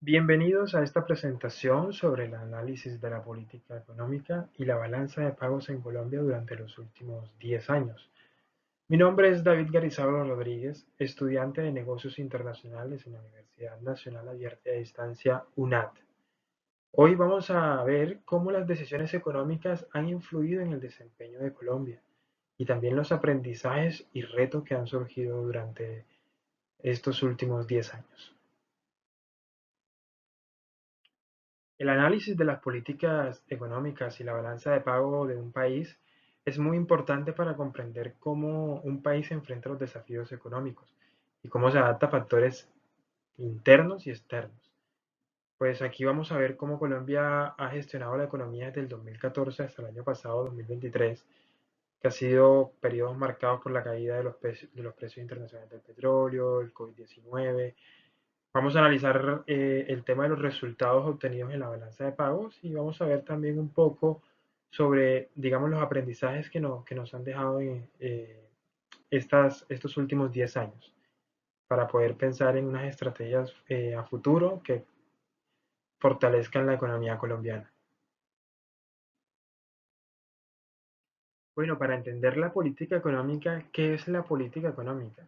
Bienvenidos a esta presentación sobre el análisis de la política económica y la balanza de pagos en Colombia durante los últimos 10 años. Mi nombre es David Garizabal Rodríguez, estudiante de negocios internacionales en la Universidad Nacional Abierta de Distancia UNAD. Hoy vamos a ver cómo las decisiones económicas han influido en el desempeño de Colombia y también los aprendizajes y retos que han surgido durante estos últimos 10 años. El análisis de las políticas económicas y la balanza de pago de un país es muy importante para comprender cómo un país enfrenta los desafíos económicos y cómo se adapta a factores internos y externos. Pues aquí vamos a ver cómo Colombia ha gestionado la economía desde el 2014 hasta el año pasado, 2023, que ha sido periodos marcados por la caída de los precios internacionales del petróleo, el COVID-19. Vamos a analizar el tema de los resultados obtenidos en la balanza de pagos y vamos a ver también un poco sobre, digamos, los aprendizajes que nos han dejado en estos últimos 10 años para poder pensar en unas estrategias a futuro que fortalezcan la economía colombiana. Bueno, para entender la política económica, ¿qué es la política económica?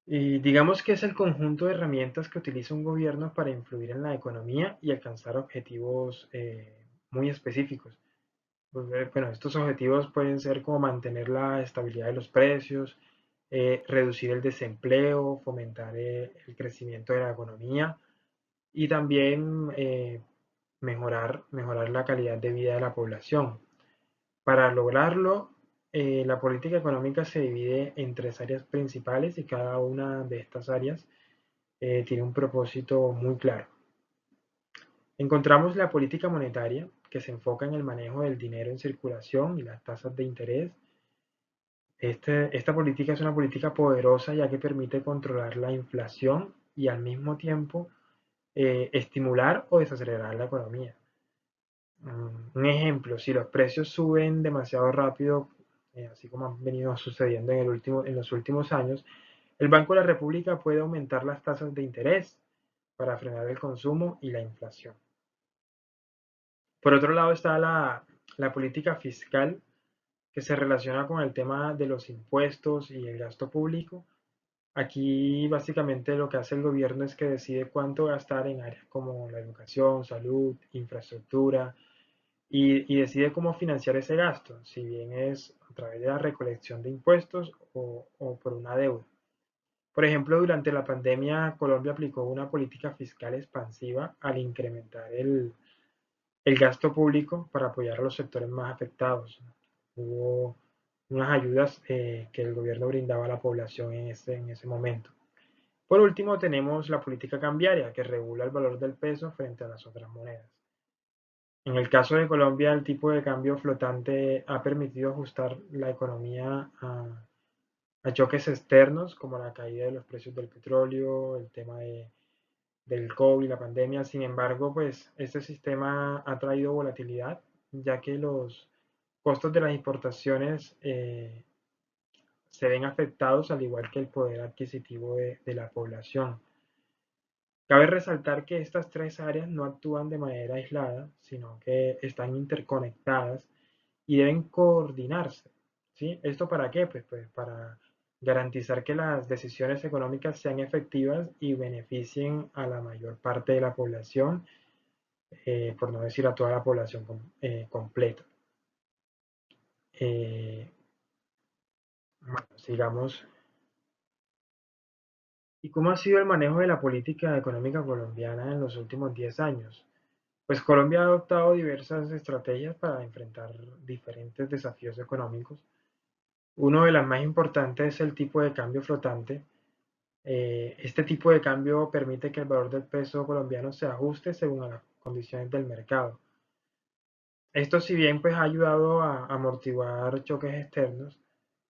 Y digamos que es el conjunto de herramientas que utiliza un gobierno para influir en la economía y alcanzar objetivos muy específicos. Pues, bueno, estos objetivos pueden ser como mantener la estabilidad de los precios, reducir el desempleo, fomentar el crecimiento de la economía y también mejorar la calidad de vida de la población. Para lograrlo, la política económica se divide en tres áreas principales y cada una de estas áreas tiene un propósito muy claro. Encontramos la política monetaria, que se enfoca en el manejo del dinero en circulación y las tasas de interés. Esta política es una política poderosa ya que permite controlar la inflación y al mismo tiempo estimular o desacelerar la economía. Un ejemplo, si los precios suben demasiado rápido, así como han venido sucediendo en los últimos años, el Banco de la República puede aumentar las tasas de interés para frenar el consumo y la inflación. Por otro lado está la política fiscal, que se relaciona con el tema de los impuestos y el gasto público. Aquí básicamente lo que hace el gobierno es que decide cuánto gastar en áreas como la educación, salud, infraestructura y decide cómo financiar ese gasto, si bien es a través de la recolección de impuestos o por una deuda. Por ejemplo, durante la pandemia, Colombia aplicó una política fiscal expansiva al incrementar el gasto público para apoyar a los sectores más afectados. Hubo unas ayudas que el gobierno brindaba a la población en ese momento. Por último, tenemos la política cambiaria, que regula el valor del peso frente a las otras monedas. En el caso de Colombia, el tipo de cambio flotante ha permitido ajustar la economía a choques externos, como la caída de los precios del petróleo, el tema del COVID, la pandemia. Sin embargo, pues este sistema ha traído volatilidad, ya que los costos de las importaciones se ven afectados, al igual que el poder adquisitivo de la población. Cabe resaltar que estas tres áreas no actúan de manera aislada, sino que están interconectadas y deben coordinarse. ¿Sí? ¿Esto para qué? Pues para garantizar que las decisiones económicas sean efectivas y beneficien a la mayor parte de la población, por no decir a toda la población completa. Bueno, sigamos. ¿Y cómo ha sido el manejo de la política económica colombiana en los últimos 10 años? Pues Colombia ha adoptado diversas estrategias para enfrentar diferentes desafíos económicos. Uno de las más importantes es el tipo de cambio flotante. Este tipo de cambio permite que el valor del peso colombiano se ajuste según las condiciones del mercado. Esto, si bien pues ha ayudado a amortiguar choques externos,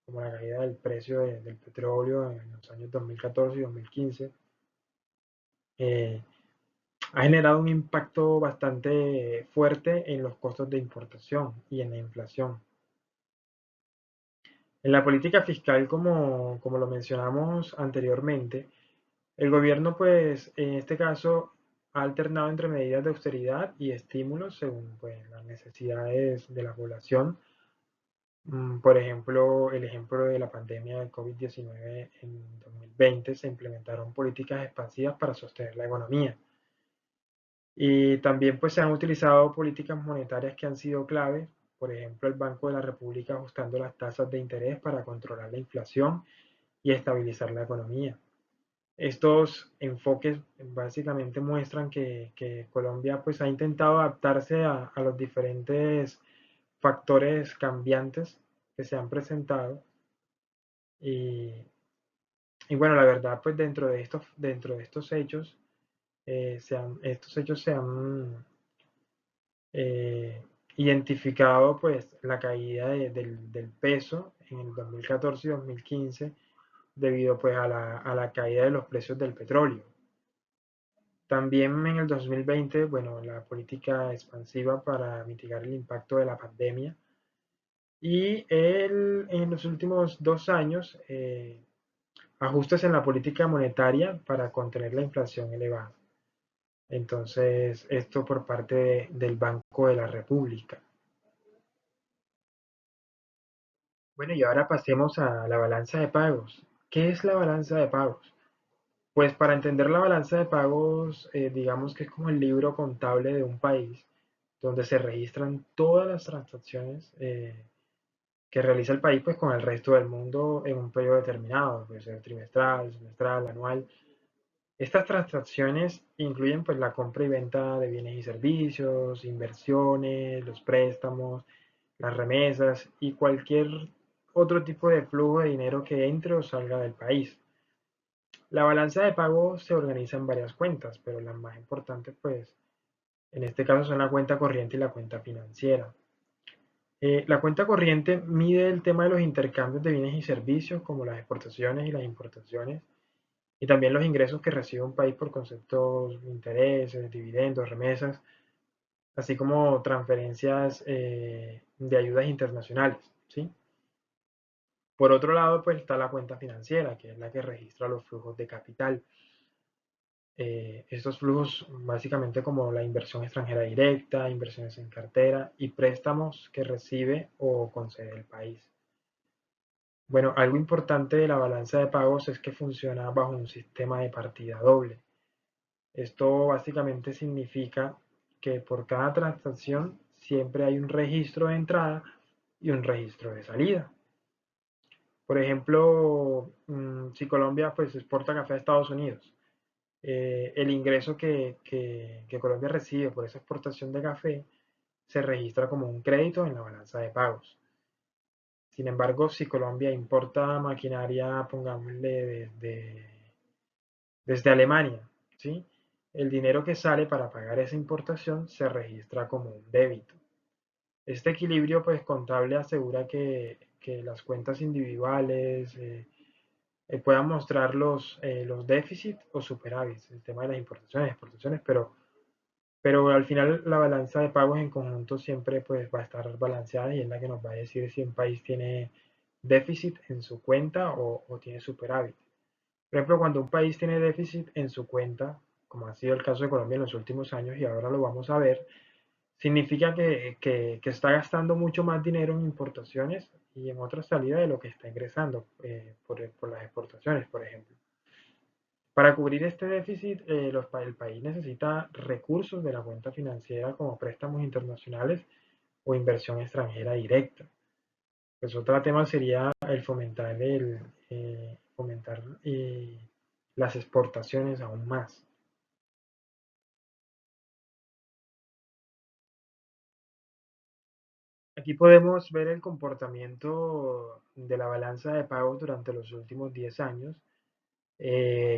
como la caída del precio del petróleo en los años 2014 y 2015, eh, ha generado un impacto bastante fuerte en los costos de importación y en la inflación. En la política fiscal, como lo mencionamos anteriormente, El gobierno, pues, en este caso, ha alternado entre medidas de austeridad y estímulos según pues, las necesidades de la población. Por ejemplo, el ejemplo de la pandemia del COVID-19 en 2020 se implementaron políticas expansivas para sostener la economía. Y también pues se han utilizado políticas monetarias que han sido claves, por ejemplo el Banco de la República ajustando las tasas de interés para controlar la inflación y estabilizar la economía. Estos enfoques básicamente muestran que Colombia pues ha intentado adaptarse a los diferentes factores cambiantes que se han presentado y, y bueno, la verdad pues dentro de estos hechos, estos hechos se han eh, identificado pues la caída del peso en el 2014 y 2015 debido pues a la caída de los precios del petróleo. También en el 2020, bueno, la política expansiva para mitigar el impacto de la pandemia y en los últimos 2 años, ajustes en la política monetaria para contener la inflación elevada. Entonces, esto por parte del Banco de la República. Bueno, y ahora pasemos a la balanza de pagos. ¿Qué es la balanza de pagos? Pues para entender la balanza de pagos, digamos que es como el libro contable de un país, donde se registran todas las transacciones que realiza el país pues, con el resto del mundo en un periodo determinado, puede ser trimestral, semestral, anual. Estas transacciones incluyen pues, la compra y venta de bienes y servicios, inversiones, los préstamos, las remesas y cualquier otro tipo de flujo de dinero que entre o salga del país. La balanza de pago se organiza en varias cuentas, pero las más importantes, pues, en este caso son la cuenta corriente y la cuenta financiera. La cuenta corriente mide el tema de los intercambios de bienes y servicios, como las exportaciones y las importaciones, y también los ingresos que recibe un país por conceptos de intereses, dividendos, remesas, así como transferencias de ayudas internacionales, ¿sí? Por otro lado, pues está la cuenta financiera, que es la que registra los flujos de capital. Estos flujos básicamente como la inversión extranjera directa, inversiones en cartera y préstamos que recibe o concede el país. Bueno, algo importante de la balanza de pagos es que funciona bajo un sistema de partida doble. Esto básicamente significa que por cada transacción siempre hay un registro de entrada y un registro de salida. Por ejemplo, si Colombia pues exporta café a Estados Unidos, el ingreso que Colombia recibe por esa exportación de café se registra como un crédito en la balanza de pagos. Sin embargo, si Colombia importa maquinaria, pongámosle desde Alemania, ¿sí? El dinero que sale para pagar esa importación se registra como un débito. Este equilibrio pues, contable asegura que las cuentas individuales puedan mostrar los déficits o superávits, el tema de las importaciones, exportaciones, pero al final la balanza de pagos en conjunto siempre pues, va a estar balanceada y es la que nos va a decir si un país tiene déficit en su cuenta o tiene superávit. Por ejemplo, cuando un país tiene déficit en su cuenta, como ha sido el caso de Colombia en los últimos años y ahora lo vamos a ver, significa que está gastando mucho más dinero en importaciones y en otras salidas de lo que está ingresando por las exportaciones, por ejemplo. Para cubrir este déficit, el país necesita recursos de la cuenta financiera como préstamos internacionales o inversión extranjera directa. Pues otro tema sería el fomentar las exportaciones aún más. Aquí podemos ver el comportamiento de la balanza de pagos durante los últimos 10 años,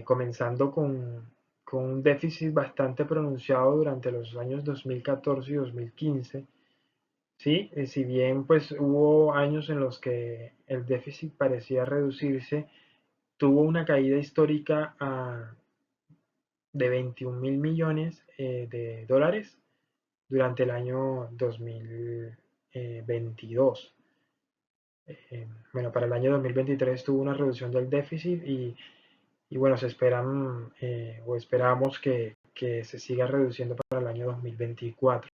comenzando con un déficit bastante pronunciado durante los años 2014 y 2015. Sí, si bien pues hubo años en los que el déficit parecía reducirse, tuvo una caída histórica de 21.000 millones de dólares durante el año 2022. Bueno, para el año 2023 tuvo una reducción del déficit y bueno, se esperan o esperamos que se siga reduciendo para el año 2024.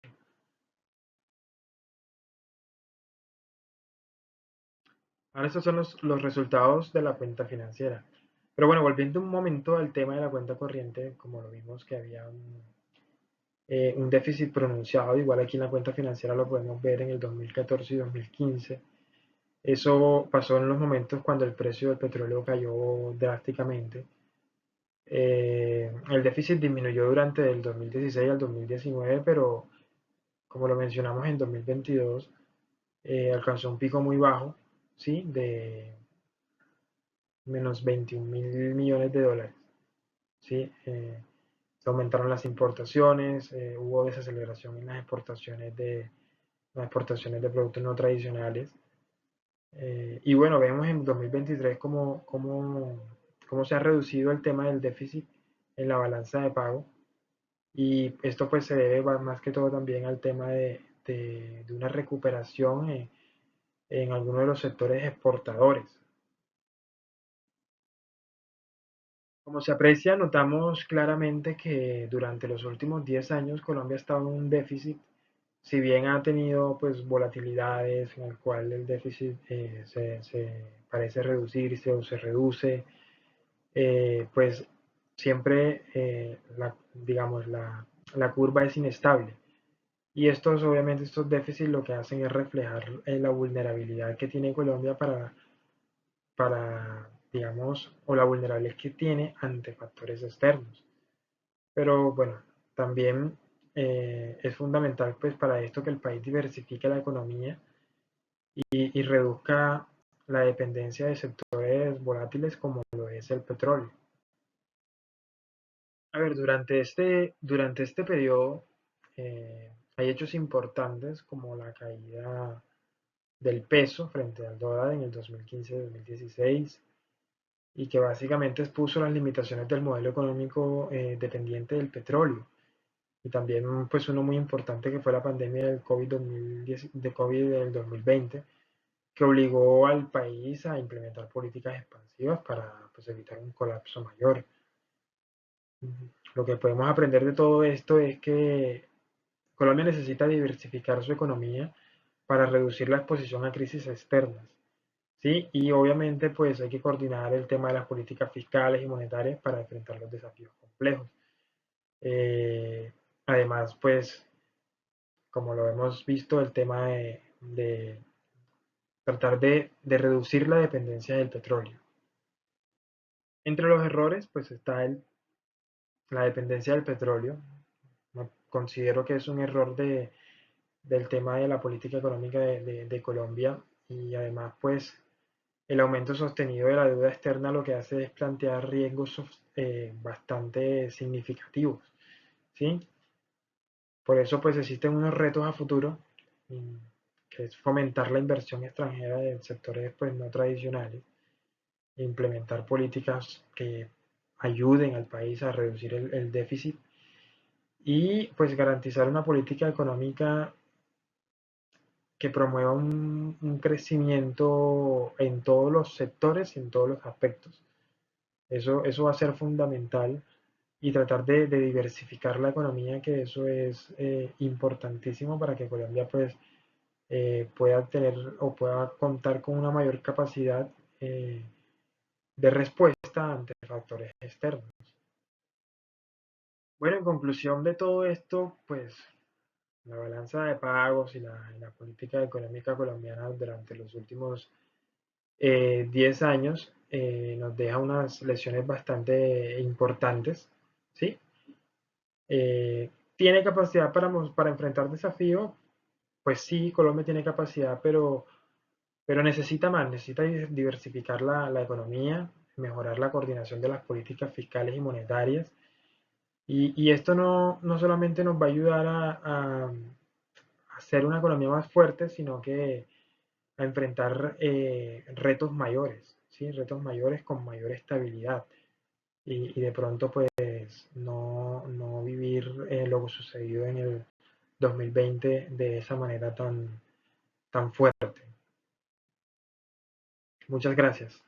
Ahora estos son los resultados de la cuenta financiera. Pero bueno, volviendo un momento al tema de la cuenta corriente, como lo vimos que había un déficit pronunciado, igual aquí en la cuenta financiera lo podemos ver en el 2014 y 2015. Eso pasó en los momentos cuando el precio del petróleo cayó drásticamente. El déficit disminuyó durante el 2016 al 2019, pero como lo mencionamos en 2022, alcanzó un pico muy bajo, ¿sí? De menos 21.000 millones de dólares, ¿sí? Se aumentaron las importaciones, hubo desaceleración en las exportaciones de productos no tradicionales. Y bueno, vemos en 2023 cómo se ha reducido el tema del déficit en la balanza de pago. Y esto pues se debe más que todo también al tema de una recuperación en algunos de los sectores exportadores. Como se aprecia, notamos claramente que durante los últimos 10 años Colombia ha estado en un déficit, si bien ha tenido pues volatilidades en el cual el déficit se parece reducirse o se reduce, pues siempre digamos la curva es inestable. Y obviamente estos déficits lo que hacen es reflejar la vulnerabilidad que tiene Colombia digamos, o la vulnerabilidad que tiene ante factores externos. Pero bueno, también es fundamental pues para esto que el país diversifique la economía y reduzca la dependencia de sectores volátiles como lo es el petróleo. A ver, durante este periodo hay hechos importantes como la caída del peso frente al dólar en el 2015-2016 y que básicamente expuso las limitaciones del modelo económico dependiente del petróleo. Y también pues uno muy importante que fue la pandemia del COVID del 2020, que obligó al país a implementar políticas expansivas para pues, evitar un colapso mayor. Lo que podemos aprender de todo esto es que Colombia necesita diversificar su economía para reducir la exposición a crisis externas. ¿Sí? Y obviamente pues hay que coordinar el tema de las políticas fiscales y monetarias para enfrentar los desafíos complejos. Eh, Además, pues como lo hemos visto, el tema de tratar de reducir la dependencia del petróleo. Entre los errores, pues está la dependencia del petróleo. Considero que es un error del tema de la política económica de Colombia y además, pues, el aumento sostenido de la deuda externa lo que hace es plantear riesgos bastante significativos, ¿sí? Por eso, pues, existen unos retos a futuro, que es fomentar la inversión extranjera en sectores pues, no tradicionales, e implementar políticas que ayuden al país a reducir el déficit y pues garantizar una política económica que promueva un crecimiento en todos los sectores y en todos los aspectos. Eso va a ser fundamental y tratar de diversificar la economía, que eso es importantísimo para que Colombia pues pueda tener o pueda contar con una mayor capacidad de respuesta ante factores externos. Bueno, en conclusión de todo esto, pues la balanza de pagos y la política económica colombiana durante los últimos 10 años nos deja unas lecciones bastante importantes, ¿sí? ¿Tiene capacidad para enfrentar desafíos? Pues sí, Colombia tiene capacidad, pero necesita más, necesita diversificar la economía, mejorar la coordinación de las políticas fiscales y monetarias. Y esto no solamente nos va a ayudar a hacer una economía más fuerte, sino que a enfrentar retos mayores, ¿sí? Retos mayores con mayor estabilidad y de pronto pues no vivir lo sucedido en el 2020 de esa manera tan fuerte. Muchas gracias.